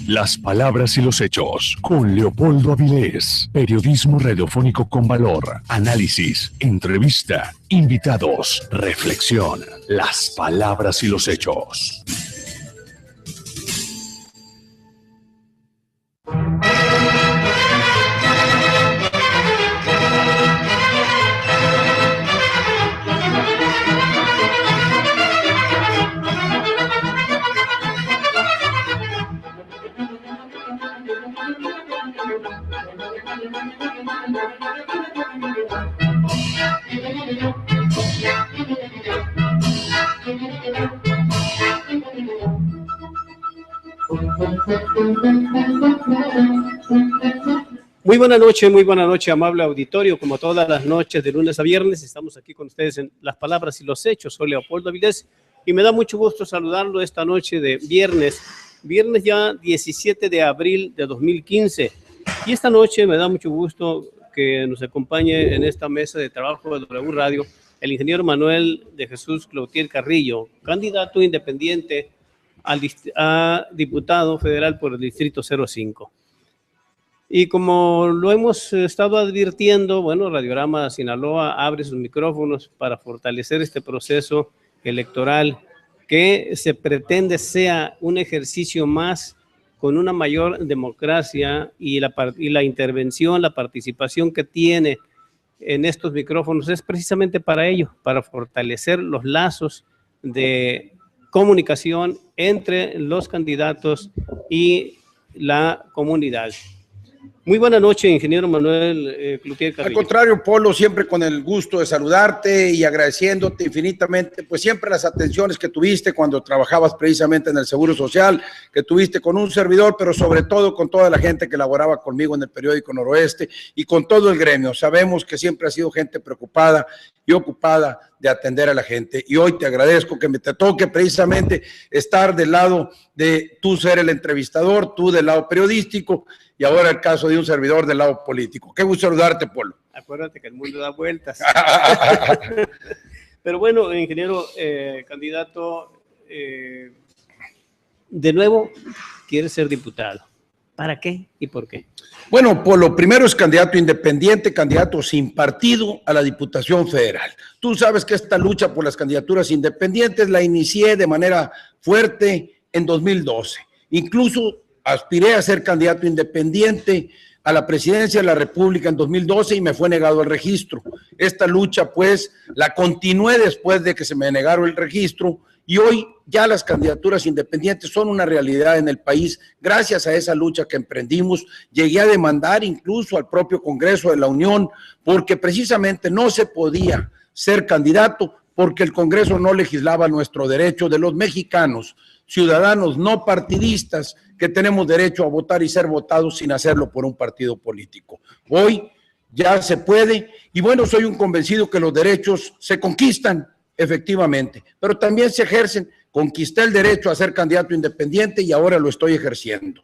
Las palabras y los hechos, con Leopoldo Avilés. Periodismo radiofónico con valor, análisis, entrevista, invitados, reflexión. Las palabras y los hechos. Muy buena noche, amable auditorio. Como todas las noches, de lunes a viernes, estamos aquí con ustedes en Las Palabras y los Hechos. Soy Leopoldo Avilés y me da mucho gusto saludarlo esta noche de viernes ya 17 de abril de 2015. Y esta noche me da mucho gusto que nos acompañe en esta mesa de trabajo de W Radio el ingeniero Manuel de Jesús Cloutier Carrillo, candidato independiente a diputado federal por el Distrito 05. Y como lo hemos estado advirtiendo, bueno, Radiorama Sinaloa abre sus micrófonos para fortalecer este proceso electoral que se pretende sea un ejercicio más con una mayor democracia y la intervención, la participación que tiene en estos micrófonos es precisamente para ello, para fortalecer los lazos de comunicación entre los candidatos y la comunidad. Muy buena noche, ingeniero Manuel Cloutier Carrillo. Al contrario, Polo, siempre con el gusto de saludarte y agradeciéndote infinitamente, pues siempre las atenciones que tuviste cuando trabajabas precisamente en el Seguro Social, que tuviste con un servidor, pero sobre todo con toda la gente que laboraba conmigo en el periódico Noroeste y con todo el gremio. Sabemos que siempre ha sido gente preocupada y ocupada de atender a la gente. Y hoy te agradezco que te toque precisamente estar del lado de tú ser el entrevistador, tú del lado periodístico, y ahora el caso de un servidor del lado político. Qué gusto saludarte, Polo. Acuérdate que el mundo da vueltas. Pero bueno, ingeniero, candidato, de nuevo, quiere ser diputado. ¿Para qué y por qué? Bueno, Polo, primero es candidato independiente, candidato sin partido a la Diputación Federal. Tú sabes que esta lucha por las candidaturas independientes la inicié de manera fuerte en 2012. Incluso aspiré a ser candidato independiente a la presidencia de la República en 2012 y me fue negado el registro. Esta lucha, pues, la continué después de que se me negaron el registro y hoy ya las candidaturas independientes son una realidad en el país. Gracias a esa lucha que emprendimos, llegué a demandar incluso al propio Congreso de la Unión porque precisamente no se podía ser candidato porque el Congreso no legislaba nuestro derecho de los mexicanos, ciudadanos no partidistas, que tenemos derecho a votar y ser votados sin hacerlo por un partido político. Hoy ya se puede y bueno, soy un convencido que los derechos se conquistan efectivamente, pero también se ejercen. Conquisté el derecho a ser candidato independiente y ahora lo estoy ejerciendo.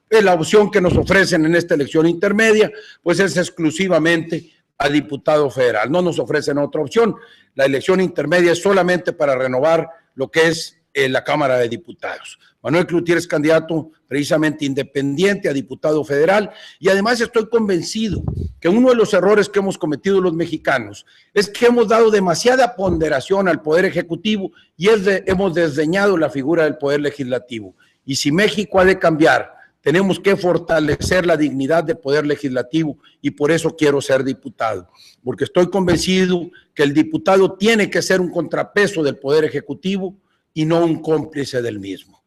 La opción que nos ofrecen en esta elección intermedia pues es exclusivamente a diputado federal, no nos ofrecen otra opción. La elección intermedia es solamente para renovar lo que es la Cámara de Diputados. Manuel Cloutier es candidato precisamente independiente a diputado federal y además estoy convencido que uno de los errores que hemos cometido los mexicanos es que hemos dado demasiada ponderación al Poder Ejecutivo y hemos desdeñado la figura del Poder Legislativo. Y si México ha de cambiar, tenemos que fortalecer la dignidad del Poder Legislativo y por eso quiero ser diputado, porque estoy convencido que el diputado tiene que ser un contrapeso del Poder Ejecutivo y no un cómplice del mismo.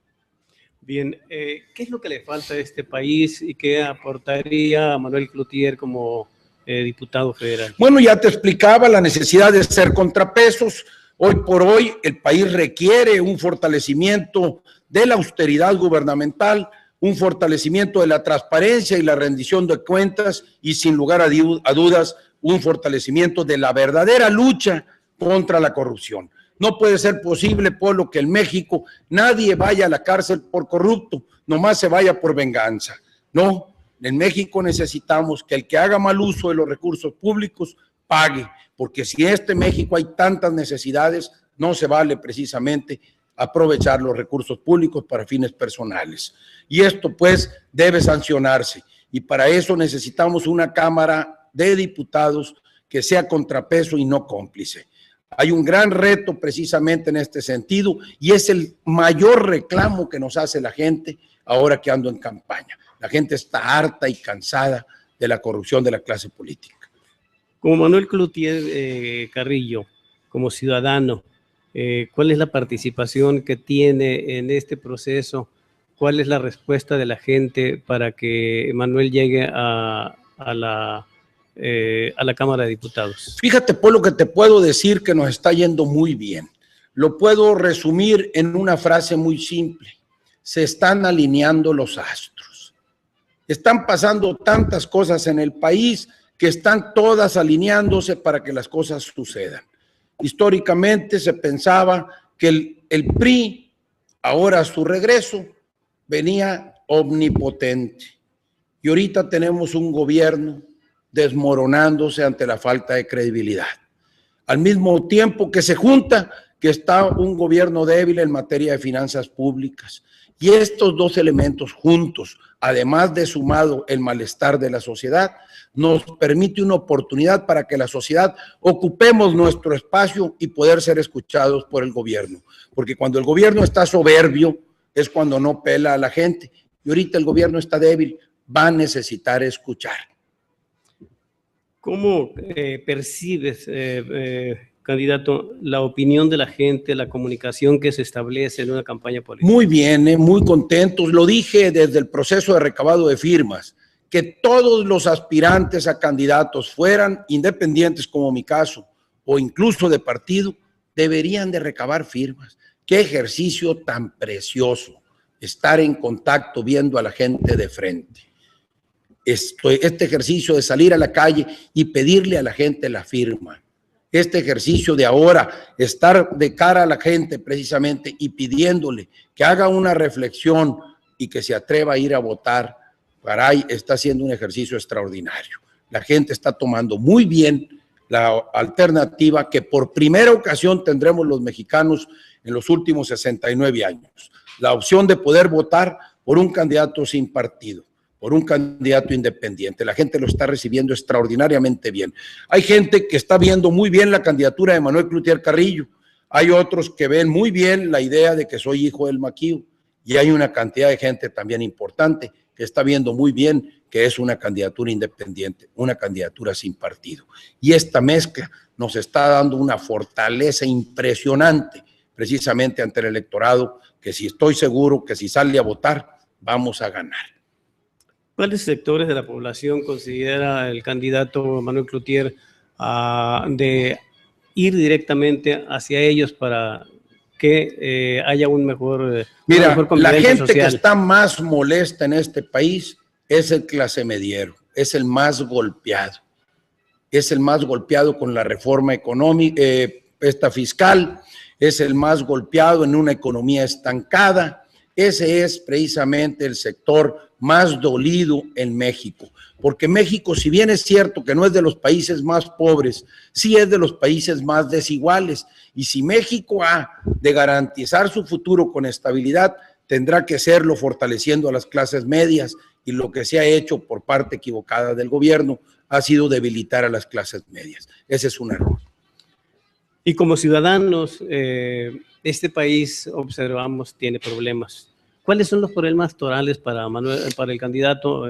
Bien, ¿qué es lo que le falta a este país y qué aportaría a Manuel Cloutier como diputado federal? Bueno, ya te explicaba la necesidad de ser contrapesos. Hoy por hoy el país requiere un fortalecimiento de la austeridad gubernamental, un fortalecimiento de la transparencia y la rendición de cuentas y sin lugar a dudas un fortalecimiento de la verdadera lucha contra la corrupción. No puede ser posible, Polo, que en México nadie vaya a la cárcel por corrupto, nomás se vaya por venganza. No, en México necesitamos que el que haga mal uso de los recursos públicos pague, porque si en este México hay tantas necesidades, no se vale precisamente aprovechar los recursos públicos para fines personales. Y esto pues debe sancionarse. Y para eso necesitamos una Cámara de Diputados que sea contrapeso y no cómplice. Hay un gran reto precisamente en este sentido y es el mayor reclamo que nos hace la gente ahora que ando en campaña. La gente está harta y cansada de la corrupción de la clase política. Como Manuel Cloutier Carrillo, como ciudadano, ¿cuál es la participación que tiene en este proceso? ¿Cuál es la respuesta de la gente para que Manuel llegue a la Cámara de Diputados? Fíjate, por lo que te puedo decir que nos está yendo muy bien. Lo puedo resumir en una frase muy simple. Se están alineando los astros. Están pasando tantas cosas en el país que están todas alineándose para que las cosas sucedan. Históricamente se pensaba que el PRI, ahora a su regreso, venía omnipotente. Y ahorita tenemos un gobierno desmoronándose ante la falta de credibilidad. Al mismo tiempo que se junta que está un gobierno débil en materia de finanzas públicas. Y estos dos elementos juntos, además de sumado el malestar de la sociedad, nos permite una oportunidad para que la sociedad ocupemos nuestro espacio y poder ser escuchados por el gobierno. Porque cuando el gobierno está soberbio es cuando no pela a la gente. Y ahorita el gobierno está débil, va a necesitar escuchar. ¿Cómo percibes, candidato, la opinión de la gente, la comunicación que se establece en una campaña política? Muy bien, muy contentos. Lo dije desde el proceso de recabado de firmas, que todos los aspirantes a candidatos, fueran independientes como mi caso, o incluso de partido, deberían de recabar firmas. Qué ejercicio tan precioso, estar en contacto viendo a la gente de frente. Este ejercicio de salir a la calle y pedirle a la gente la firma. Este ejercicio de ahora, estar de cara a la gente precisamente y pidiéndole que haga una reflexión y que se atreva a ir a votar, caray, está haciendo un ejercicio extraordinario. La gente está tomando muy bien la alternativa que por primera ocasión tendremos los mexicanos en los últimos 69 años. La opción de poder votar por un candidato sin partido, por un candidato independiente. La gente lo está recibiendo extraordinariamente bien. Hay gente que está viendo muy bien la candidatura de Manuel Cloutier Carrillo. Hay otros que ven muy bien la idea de que soy hijo del Maquío. Y hay una cantidad de gente también importante que está viendo muy bien que es una candidatura independiente, una candidatura sin partido. Y esta mezcla nos está dando una fortaleza impresionante precisamente ante el electorado, que si estoy seguro que si sale a votar, vamos a ganar. ¿Cuáles sectores de la población considera el candidato Manuel Cloutier de ir directamente hacia ellos para que haya un mejor Mira, la gente social? Que está más molesta en este país es el clase mediero, es el más golpeado. Es el más golpeado con la reforma económica, fiscal, es el más golpeado en una economía estancada. Ese es precisamente el sector más dolido en México, porque México, si bien es cierto que no es de los países más pobres, sí es de los países más desiguales, y si México ha de garantizar su futuro con estabilidad, tendrá que hacerlo fortaleciendo a las clases medias, y lo que se ha hecho por parte equivocada del gobierno ha sido debilitar a las clases medias. Ese es un error. Y como ciudadanos, este país, observamos, tiene problemas. ¿Cuáles son los problemas torales para el candidato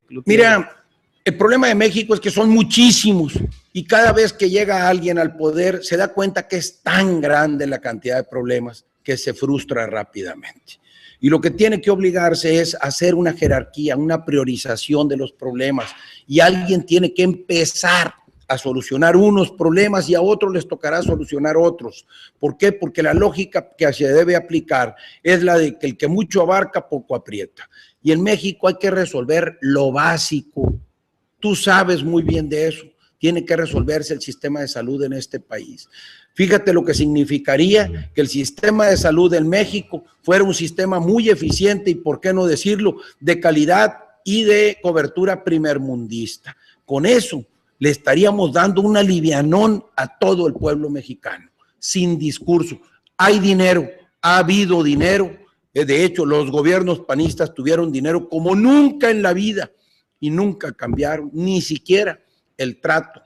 Cloutier? Mira, el problema de México es que son muchísimos y cada vez que llega alguien al poder se da cuenta que es tan grande la cantidad de problemas que se frustra rápidamente. Y lo que tiene que obligarse es hacer una jerarquía, una priorización de los problemas, y alguien tiene que empezar a solucionar unos problemas y a otros les tocará solucionar otros. ¿Por qué? Porque la lógica que se debe aplicar es la de que el que mucho abarca, poco aprieta. Y en México hay que resolver lo básico. Tú sabes muy bien de eso. Tiene que resolverse el sistema de salud en este país. Fíjate lo que significaría que el sistema de salud en México fuera un sistema muy eficiente y, por qué no decirlo, de calidad y de cobertura primermundista. Con eso le estaríamos dando un alivianón a todo el pueblo mexicano, sin discurso. Hay dinero, Ha habido dinero. De hecho, los gobiernos panistas tuvieron dinero como nunca en la vida y nunca cambiaron ni siquiera el trato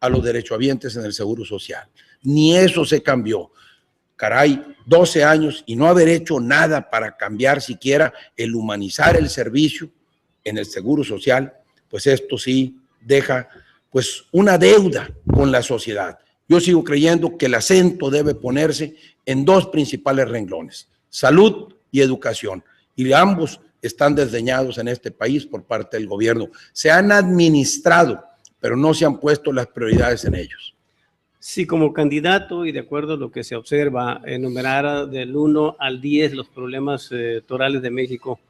a los derechohabientes en el Seguro Social. Ni eso se cambió. Caray, 12 años y no haber hecho nada para cambiar siquiera el humanizar el servicio en el Seguro Social, pues esto sí deja pues una deuda con la sociedad. Yo sigo creyendo que el acento debe ponerse en dos principales renglones: salud y educación, y ambos están desdeñados en este país por parte del gobierno. Se han administrado, pero no se han puesto las prioridades en ellos. Sí, como candidato y de acuerdo a lo que se observa, enumerar del 1 al 10 los problemas electorales de México,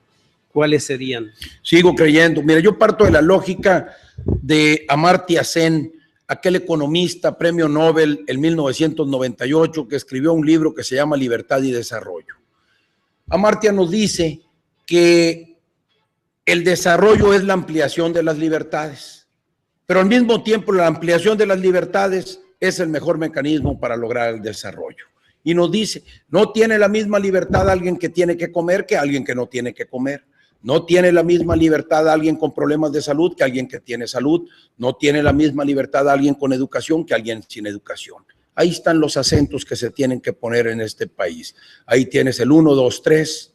¿cuáles serían? Sigo creyendo. Mira, yo parto de la lógica de Amartya Sen, aquel economista, premio Nobel en 1998, que escribió un libro que se llama Libertad y Desarrollo. Amartya nos dice que el desarrollo es la ampliación de las libertades, pero al mismo tiempo la ampliación de las libertades es el mejor mecanismo para lograr el desarrollo. Y nos dice, no tiene la misma libertad alguien que tiene que comer que alguien que no tiene que comer. No tiene la misma libertad alguien con problemas de salud que alguien que tiene salud. No tiene la misma libertad alguien con educación que alguien sin educación. Ahí están los acentos que se tienen que poner en este país. Ahí tienes el 1, 2, 3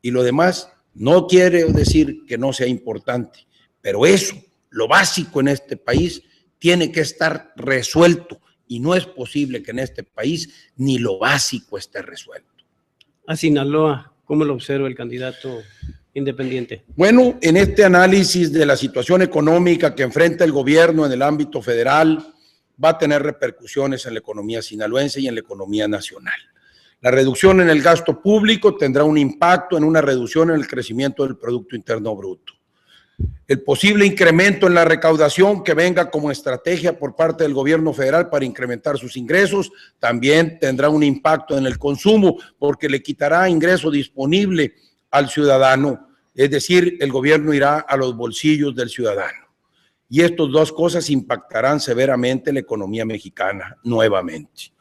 y lo demás no quiere decir que no sea importante, pero eso, lo básico en este país, tiene que estar resuelto y no es posible que en este país ni lo básico esté resuelto. A Sinaloa, ¿cómo lo observa el candidato independiente? Bueno, en este análisis de la situación económica que enfrenta el gobierno en el ámbito federal, va a tener repercusiones en la economía sinaloense y en la economía nacional. La reducción en el gasto público tendrá un impacto en una reducción en el crecimiento del Producto Interno Bruto. El posible incremento en la recaudación que venga como estrategia por parte del gobierno federal para incrementar sus ingresos también tendrá un impacto en el consumo porque le quitará ingreso disponible al ciudadano, es decir, el gobierno irá a los bolsillos del ciudadano. Y estas dos cosas impactarán severamente la economía mexicana nuevamente.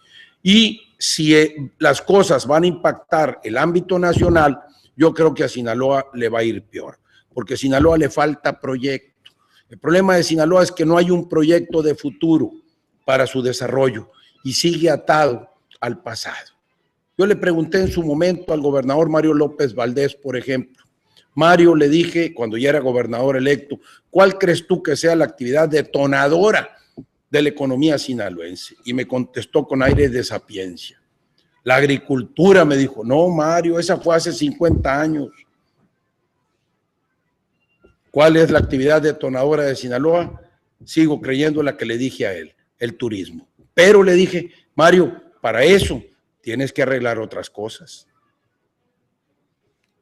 Y si las cosas van a impactar el ámbito nacional, yo creo que a Sinaloa le va a ir peor, porque a Sinaloa le falta proyecto. El problema de Sinaloa es que no hay un proyecto de futuro para su desarrollo y sigue atado al pasado. Yo le pregunté en su momento al gobernador Mario López Valdés, por ejemplo. Mario, le dije, cuando ya era gobernador electo, ¿cuál crees tú que sea la actividad detonadora de la economía sinaloense? Y me contestó con aire de sapiencia. La agricultura, me dijo. No, Mario, esa fue hace 50 años. ¿Cuál es la actividad detonadora de Sinaloa? Sigo creyendo la que le dije a él, el turismo. Pero le dije, Mario, para eso tienes que arreglar otras cosas.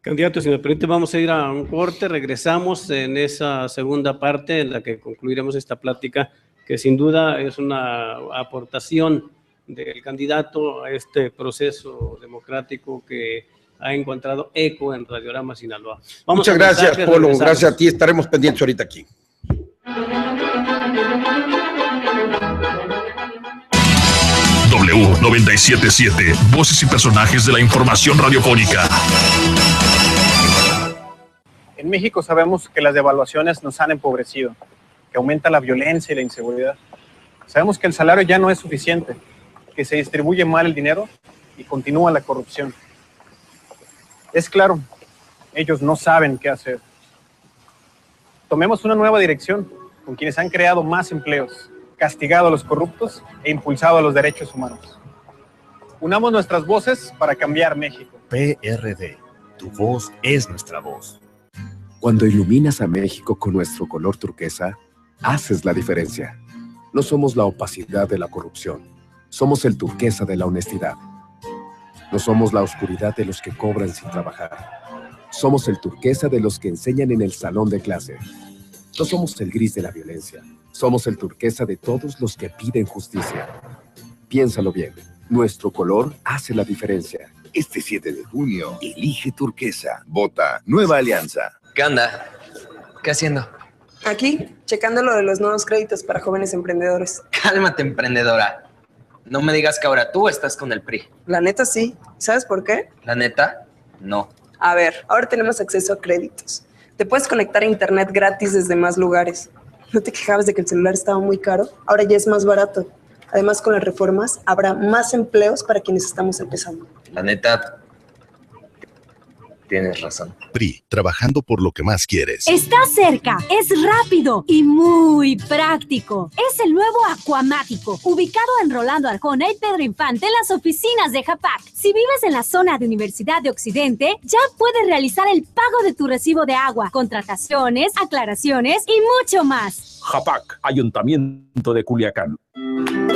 Candidato, si me permite, vamos a ir a un corte. Regresamos en esa segunda parte en la que concluiremos esta plática, que sin duda es una aportación del candidato a este proceso democrático que ha encontrado eco en Radiorama Sinaloa. Muchas gracias, Polo. Gracias a ti. Estaremos pendientes ahorita aquí. W977, voces y personajes de la información radiofónica. En México sabemos que las devaluaciones nos han empobrecido, que aumenta la violencia y la inseguridad. Sabemos que el salario ya no es suficiente, que se distribuye mal el dinero y continúa la corrupción. Es claro, ellos no saben qué hacer. Tomemos una nueva dirección con quienes han creado más empleos, castigado a los corruptos e impulsado a los derechos humanos. Unamos nuestras voces para cambiar México. PRD, tu voz es nuestra voz. Cuando iluminas a México con nuestro color turquesa, haces la diferencia. No somos la opacidad de la corrupción, somos el turquesa de la honestidad. No somos la oscuridad de los que cobran sin trabajar. Somos el turquesa de los que enseñan en el salón de clase. No somos el gris de la violencia. Somos el turquesa de todos los que piden justicia. Piénsalo bien. Nuestro color hace la diferencia. Este 7 de junio, elige turquesa. Vota Nueva Alianza. ¿Qué onda? ¿Qué haciendo? Aquí, checando lo de los nuevos créditos para jóvenes emprendedores. Cálmate, emprendedora. No me digas que ahora tú estás con el PRI. La neta sí. ¿Sabes por qué? La neta, no. A ver, ahora tenemos acceso a créditos. Te puedes conectar a internet gratis desde más lugares. ¿No te quejabas de que el celular estaba muy caro? Ahora ya es más barato. Además, con las reformas habrá más empleos para quienes estamos empezando. La neta, tienes razón. PRI, trabajando por lo que más quieres. Está cerca, es rápido y muy práctico. Es el nuevo Aquamático, ubicado en Rolando Arjona y Pedro Infante en las oficinas de Japac. Si vives en la zona de Universidad de Occidente, ya puedes realizar el pago de tu recibo de agua, contrataciones, aclaraciones y mucho más. Japac, Ayuntamiento de Culiacán.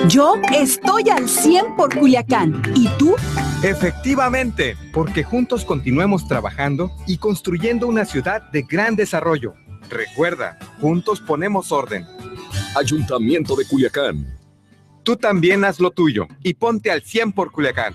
Yo estoy al 100 por Culiacán. ¿Y tú? Efectivamente, porque juntos continuemos trabajando y construyendo una ciudad de gran desarrollo. Recuerda, juntos ponemos orden. Ayuntamiento de Culiacán. Tú también haz lo tuyo y ponte al 100 por Culiacán.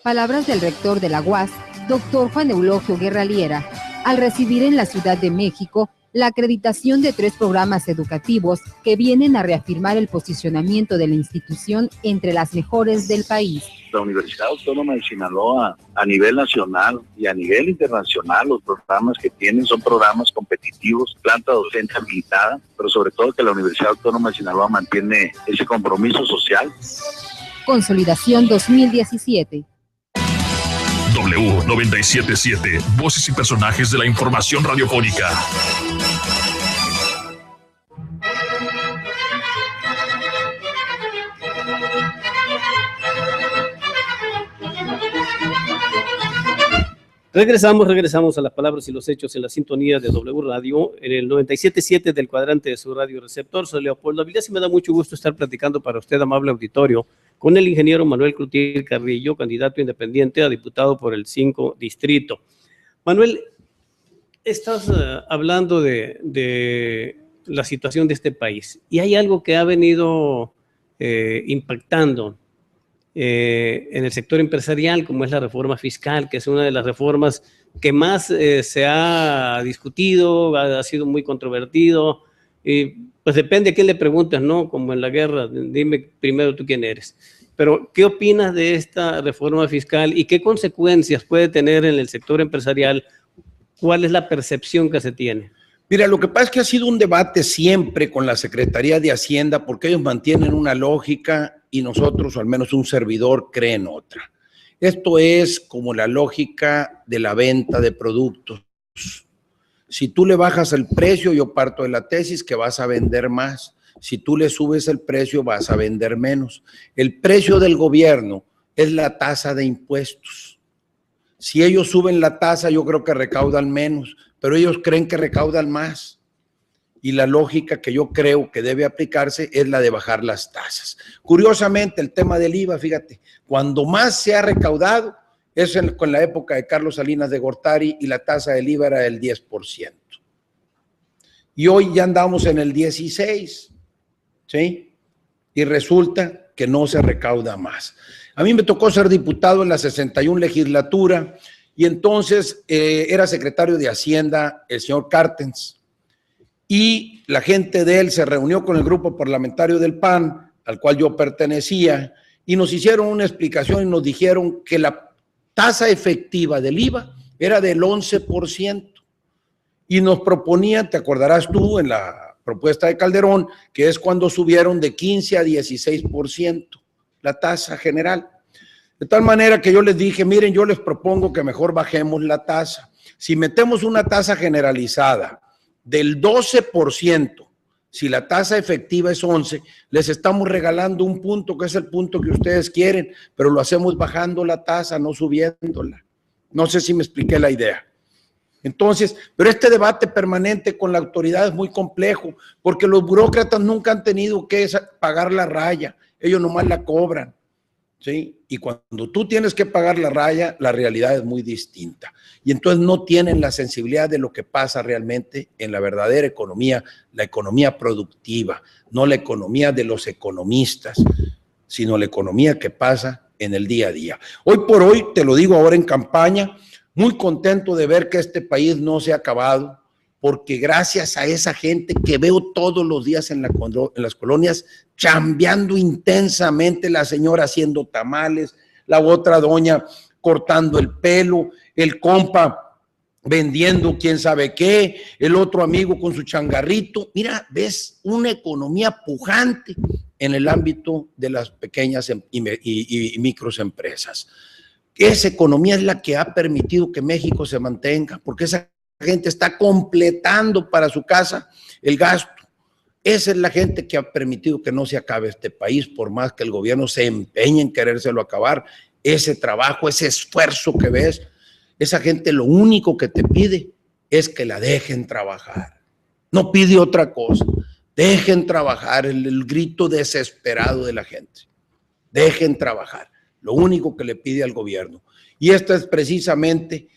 Palabras del rector de la UAS, doctor Juan Eulogio Guerra Liera, al recibir en la Ciudad de México la acreditación de 3 programas educativos que vienen a reafirmar el posicionamiento de la institución entre las mejores del país. La Universidad Autónoma de Sinaloa, a nivel nacional y a nivel internacional, los programas que tienen son programas competitivos, planta docente habilitada, pero sobre todo que la Universidad Autónoma de Sinaloa mantiene ese compromiso social. Consolidación 2017. W977, voces y personajes de la información radiofónica. Regresamos a las palabras y los hechos en la sintonía de W Radio, en el 97.7 del cuadrante de su radio receptor. Soy Leopoldo Avilés y me da mucho gusto estar platicando para usted, amable auditorio, con el ingeniero Manuel Cloutier Carrillo, candidato independiente a diputado por el 5 Distrito. Manuel, estás hablando de la situación de este país y hay algo que ha venido impactando en el sector empresarial, como es la reforma fiscal, que es una de las reformas que más se ha discutido, ha sido muy controvertido, y pues depende a quién le preguntes, ¿no? Como en la guerra, dime primero tú quién eres. Pero, ¿qué opinas de esta reforma fiscal y qué consecuencias puede tener en el sector empresarial? ¿Cuál es la percepción que se tiene? Mira, lo que pasa es que ha sido un debate siempre con la Secretaría de Hacienda porque ellos mantienen una lógica y nosotros, o al menos un servidor, cree en otra. Esto es como la lógica de la venta de productos. Si tú le bajas el precio, yo parto de la tesis que vas a vender más. Si tú le subes el precio, vas a vender menos. El precio del gobierno es la tasa de impuestos. Si ellos suben la tasa, yo creo que recaudan menos, pero ellos creen que recaudan más. Y la lógica que yo creo que debe aplicarse es la de bajar las tasas. Curiosamente, el tema del IVA, fíjate, cuando más se ha recaudado es con la época de Carlos Salinas de Gortari y la tasa del IVA era del 10%. Y hoy ya andamos en el 16%, ¿sí? Y resulta que no se recauda más. A mí me tocó ser diputado en la 61 legislatura y entonces era secretario de Hacienda el señor Cartens. Y la gente de él se reunió con el grupo parlamentario del PAN, al cual yo pertenecía, y nos hicieron una explicación y nos dijeron que la tasa efectiva del IVA era del 11%. Y nos proponían, te acordarás tú, en la propuesta de Calderón, que es cuando subieron de 15 a 16% la tasa general. De tal manera que yo les dije, miren, yo les propongo que mejor bajemos la tasa. Si metemos una tasa generalizada del 12%, si la tasa efectiva es 11, les estamos regalando un punto que es el punto que ustedes quieren, pero lo hacemos bajando la tasa, no subiéndola. No sé si me expliqué la idea. Entonces, pero este debate permanente con la autoridad es muy complejo, porque los burócratas nunca han tenido que pagar la raya, ellos nomás la cobran, ¿sí? Y cuando tú tienes que pagar la raya, la realidad es muy distinta. Y entonces no tienen la sensibilidad de lo que pasa realmente en la verdadera economía, la economía productiva, no la economía de los economistas, sino la economía que pasa en el día a día. Hoy por hoy, te lo digo ahora en campaña, muy contento de ver que este país no se ha acabado. porque gracias a esa gente que veo todos los días en las colonias, chambeando intensamente, la señora haciendo tamales, la otra doña cortando el pelo, el compa vendiendo quién sabe qué, el otro amigo con su changarrito. Mira, ves una economía pujante en el ámbito de las pequeñas y microempresas. Esa economía es la que ha permitido que México se mantenga, porque esa gente está completando para su casa el gasto. Esa es la gente que ha permitido que no se acabe este país, por más que el gobierno se empeñe en querérselo acabar. Ese trabajo, ese esfuerzo que ves, esa gente lo único que te pide es que la dejen trabajar. No pide otra cosa. Dejen trabajar, el grito desesperado de la gente. Dejen trabajar. Lo único que le pide al gobierno. Y esta es precisamente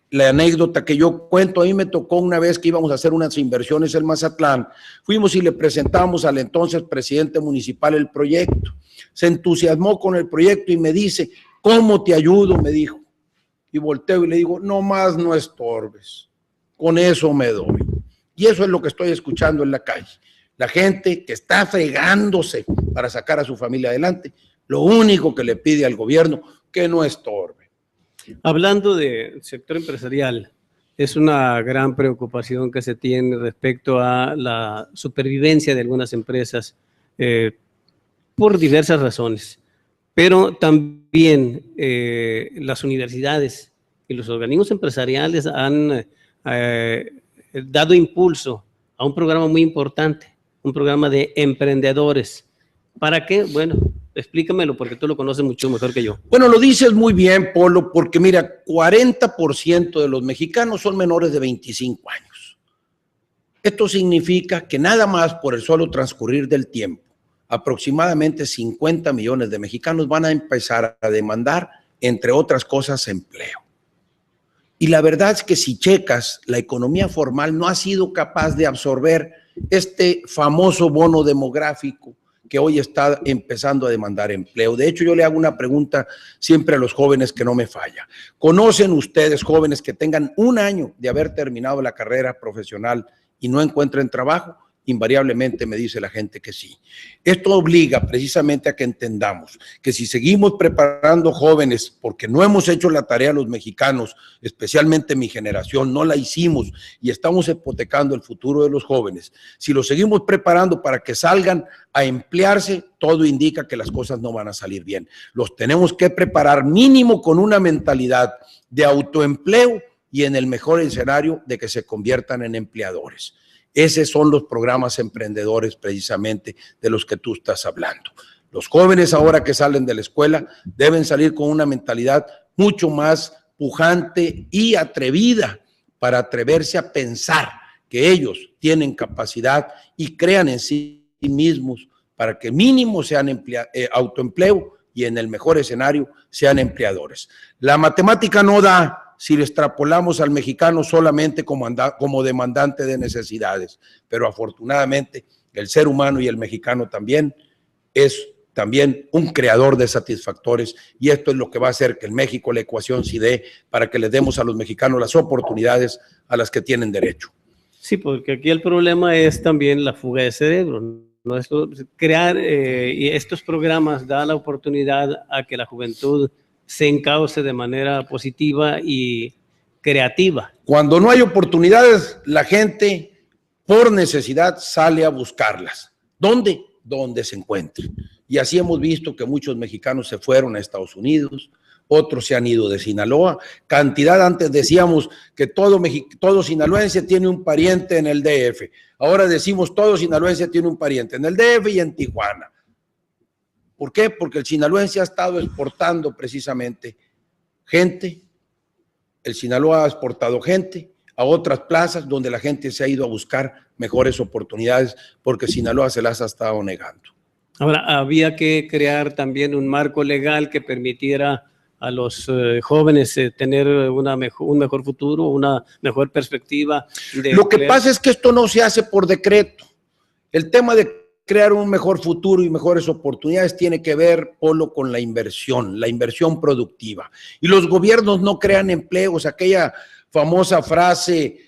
la anécdota que yo cuento. A mí me tocó una vez que íbamos a hacer unas inversiones en Mazatlán. Fuimos y le presentamos al entonces presidente municipal el proyecto. Se entusiasmó con el proyecto y me dice, ¿cómo te ayudo? Me dijo. Y volteo y le digo, no más no estorbes. Con eso me doy. Y eso es lo que estoy escuchando en la calle. La gente que está fregándose para sacar a su familia adelante, lo único que le pide al gobierno, que no estorbe. Hablando del sector empresarial, es una gran preocupación que se tiene respecto a la supervivencia de algunas empresas por diversas razones, pero también las universidades y los organismos empresariales han dado impulso a un programa muy importante, un programa de emprendedores. ¿Para qué? Bueno, explícamelo porque tú lo conoces mucho mejor que yo. Bueno, lo dices muy bien, Polo, porque mira, 40% de los mexicanos son menores de 25 años. Esto significa que nada más por el solo transcurrir del tiempo, aproximadamente 50 millones de mexicanos van a empezar a demandar, entre otras cosas, empleo. Y la verdad es que si checas, la economía formal no ha sido capaz de absorber este famoso bono demográfico que hoy está empezando a demandar empleo. De hecho, yo le hago una pregunta siempre a los jóvenes que no me falla. ¿Conocen ustedes jóvenes que tengan un año de haber terminado la carrera profesional y no encuentren trabajo? Invariablemente me dice la gente que sí. Esto obliga precisamente a que entendamos que si seguimos preparando jóvenes, porque no hemos hecho la tarea los mexicanos, especialmente mi generación, no la hicimos y estamos hipotecando el futuro de los jóvenes, si los seguimos preparando para que salgan a emplearse, todo indica que las cosas no van a salir bien. Los tenemos que preparar mínimo con una mentalidad de autoempleo y en el mejor escenario de que se conviertan en empleadores. Esos son los programas emprendedores precisamente de los que tú estás hablando. Los jóvenes ahora que salen de la escuela deben salir con una mentalidad mucho más pujante y atrevida para atreverse a pensar que ellos tienen capacidad y crean en sí mismos para que mínimo sean autoempleo y en el mejor escenario sean empleadores. La matemática no da si le extrapolamos al mexicano solamente como demandante de necesidades, pero afortunadamente el ser humano y el mexicano también es también un creador de satisfactores y esto es lo que va a hacer que en México la ecuación se dé para que les demos a los mexicanos las oportunidades a las que tienen derecho. Sí, porque aquí el problema es también la fuga de cerebro, ¿no? Crear y estos programas dan la oportunidad a que la juventud se encauce de manera positiva y creativa. Cuando no hay oportunidades, la gente por necesidad sale a buscarlas. ¿Dónde? Donde se encuentren. Y así hemos visto que muchos mexicanos se fueron a Estados Unidos, otros se han ido de Sinaloa. Cantidad, antes decíamos que todo sinaloense tiene un pariente en el DF. Ahora decimos todo sinaloense tiene un pariente en el DF y en Tijuana. ¿Por qué? Porque el sinaloense ha estado exportando precisamente gente, el Sinaloa ha exportado gente a otras plazas donde la gente se ha ido a buscar mejores oportunidades porque Sinaloa se las ha estado negando. Ahora, había que crear también un marco legal que permitiera a los jóvenes tener un mejor futuro, una mejor perspectiva. Lo que pasa es que esto no se hace por decreto. El tema de crear un mejor futuro y mejores oportunidades tiene que ver, Polo, con la inversión productiva. Y los gobiernos no crean empleos, aquella famosa frase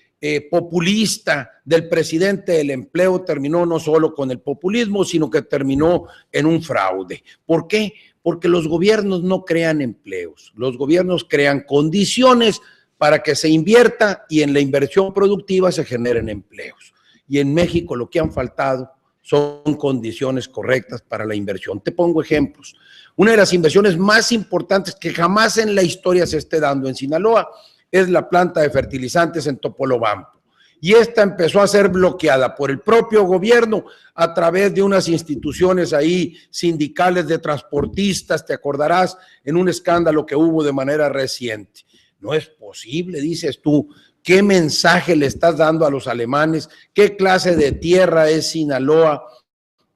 populista del presidente del empleo terminó no solo con el populismo, sino que terminó en un fraude. ¿Por qué? Porque los gobiernos no crean empleos, los gobiernos crean condiciones para que se invierta y en la inversión productiva se generen empleos. Y en México lo que han faltado son condiciones correctas para la inversión. Te pongo ejemplos. Una de las inversiones más importantes que jamás en la historia se esté dando en Sinaloa es la planta de fertilizantes en Topolobampo. Y esta empezó a ser bloqueada por el propio gobierno a través de unas instituciones ahí sindicales de transportistas, te acordarás, en un escándalo que hubo de manera reciente. No es posible, dices tú. ¿Qué mensaje le estás dando a los alemanes? ¿Qué clase de tierra es Sinaloa?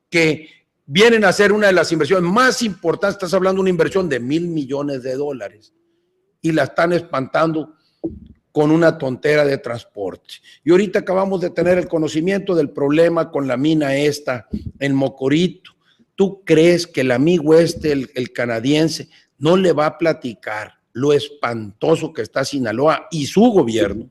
Que vienen a hacer una de las inversiones más importantes, estás hablando de una inversión de $1,000 millones y la están espantando con una tontera de transporte. Y ahorita acabamos de tener el conocimiento del problema con la mina esta en Mocorito. ¿Tú crees que el amigo el canadiense, no le va a platicar lo espantoso que está Sinaloa y su gobierno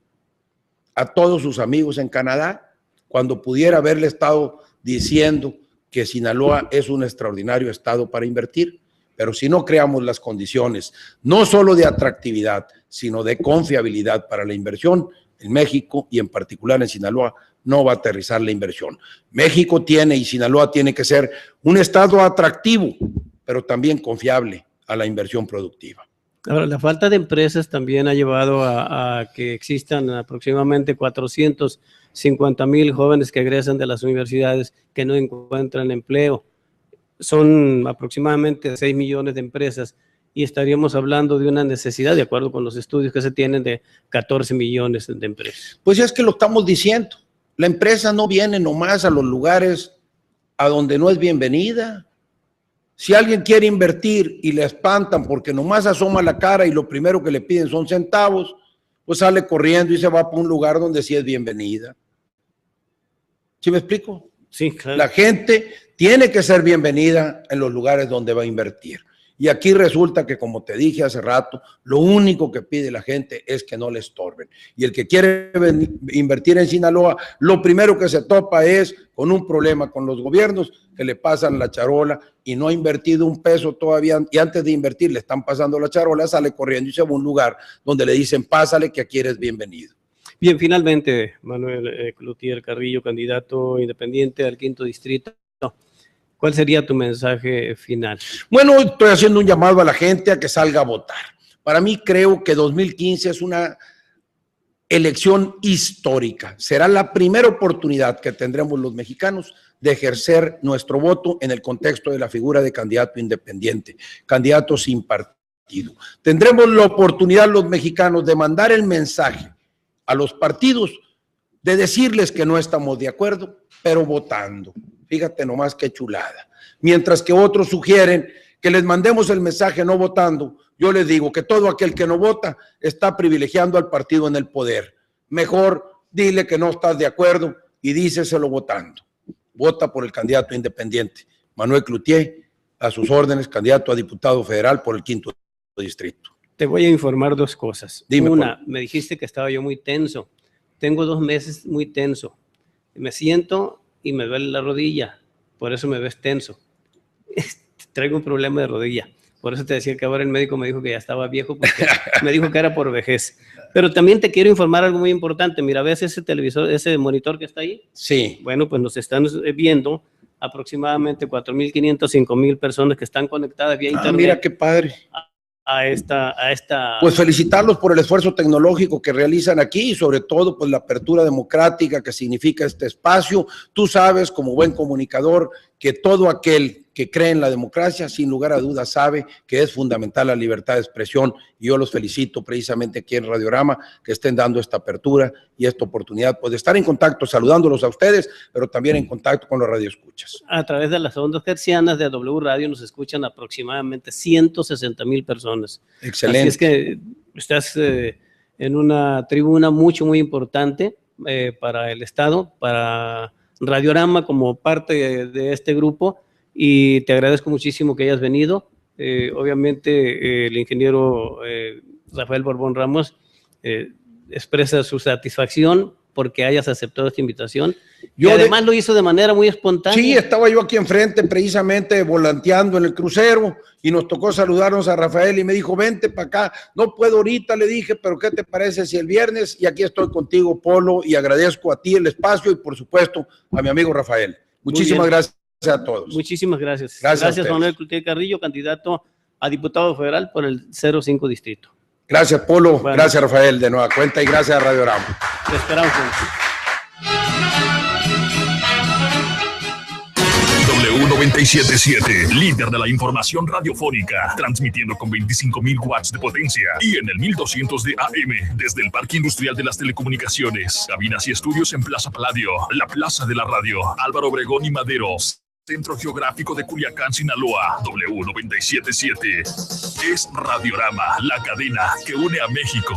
a todos sus amigos en Canadá, cuando pudiera haberle estado diciendo que Sinaloa es un extraordinario estado para invertir? Pero si no creamos las condiciones, no solo de atractividad, sino de confiabilidad para la inversión, en México y en particular en Sinaloa no va a aterrizar la inversión. México tiene y Sinaloa tiene que ser un estado atractivo, pero también confiable a la inversión productiva. Ahora, la falta de empresas también ha llevado a que existan aproximadamente 450,000 jóvenes que egresan de las universidades que no encuentran empleo. Son aproximadamente 6 millones de empresas y estaríamos hablando de una necesidad, de acuerdo con los estudios que se tienen, de 14 millones de empresas. Pues es que lo estamos diciendo. La empresa no viene nomás a los lugares a donde no es bienvenida. Si alguien quiere invertir y le espantan porque nomás asoma la cara y lo primero que le piden son centavos, pues sale corriendo y se va para un lugar donde sí es bienvenida. ¿Sí me explico? Sí, claro. La gente tiene que ser bienvenida en los lugares donde va a invertir. Y aquí resulta que, como te dije hace rato, lo único que pide la gente es que no le estorben. Y el que quiere invertir en Sinaloa, lo primero que se topa es con un problema con los gobiernos que le pasan la charola y no ha invertido un peso todavía. Y antes de invertir le están pasando la charola, sale corriendo y se va a un lugar donde le dicen, pásale que aquí eres bienvenido. Bien, finalmente, Manuel Cloutier Carrillo, candidato independiente al 5º distrito. ¿Cuál sería tu mensaje final? Bueno, estoy haciendo un llamado a la gente a que salga a votar. Para mí creo que 2015 es una elección histórica. Será la primera oportunidad que tendremos los mexicanos de ejercer nuestro voto en el contexto de la figura de candidato independiente, candidato sin partido. Tendremos la oportunidad los mexicanos de mandar el mensaje a los partidos de decirles que no estamos de acuerdo, pero votando. Fíjate nomás qué chulada. Mientras que otros sugieren que les mandemos el mensaje no votando, yo les digo que todo aquel que no vota está privilegiando al partido en el poder. Mejor dile que no estás de acuerdo y díceselo votando. Vota por el candidato independiente. Manuel Cloutier, a sus órdenes, candidato a diputado federal por el 5º distrito. Te voy a informar dos cosas. Dime, una, me dijiste que estaba yo muy tenso. Tengo 2 meses muy tenso. Me siento y me duele la rodilla, por eso me ves tenso. Traigo un problema de rodilla, por eso te decía que ahora el médico me dijo que ya estaba viejo, porque me dijo que era por vejez. Pero también te quiero informar algo muy importante. Mira, ¿ves ese televisor, ese monitor que está ahí? Sí. Bueno, pues nos están viendo aproximadamente 4,500, 5,000 personas que están conectadas vía internet. Mira qué padre. A esta... Pues felicitarlos por el esfuerzo tecnológico que realizan aquí y sobre todo pues la apertura democrática que significa este espacio. Tú sabes como buen comunicador que todo aquel que cree en la democracia sin lugar a dudas sabe que es fundamental la libertad de expresión y yo los felicito precisamente aquí en Radiorama que estén dando esta apertura y esta oportunidad pues, de estar en contacto saludándolos a ustedes pero también en contacto con los radioescuchas. A través de las ondas hertzianas de W Radio nos escuchan aproximadamente 160,000 personas. Excelente. Así es que estás en una tribuna muy importante para el Estado, para Radiorama como parte de este grupo y te agradezco muchísimo que hayas venido. Obviamente el ingeniero Rafael Borbón Ramos expresa su satisfacción porque hayas aceptado esta invitación. Yo y además lo hizo de manera muy espontánea. Sí, estaba yo aquí enfrente precisamente volanteando en el crucero y nos tocó saludarnos a Rafael y me dijo, vente para acá. No puedo ahorita, le dije, pero ¿qué te parece si el viernes? Y aquí estoy contigo, Polo, y agradezco a ti el espacio y por supuesto a mi amigo Rafael. Muchísimas gracias a todos. Muchísimas gracias. Gracias Manuel Cloutier Carrillo, candidato a diputado federal por el 05 distrito. Gracias, Polo. Bueno. Gracias, Rafael, de nueva cuenta, y gracias a Radio Ramo. Te esperamos. W97.7, líder de la información radiofónica, transmitiendo con 25.000 watts de potencia y en el 1200 de AM desde el Parque Industrial de las Telecomunicaciones, cabinas y estudios en Plaza Palladio, la Plaza de la Radio, Álvaro Obregón y Maderos. Centro Geográfico de Culiacán, Sinaloa, W97.7. Es Radiorama, la cadena que une a México.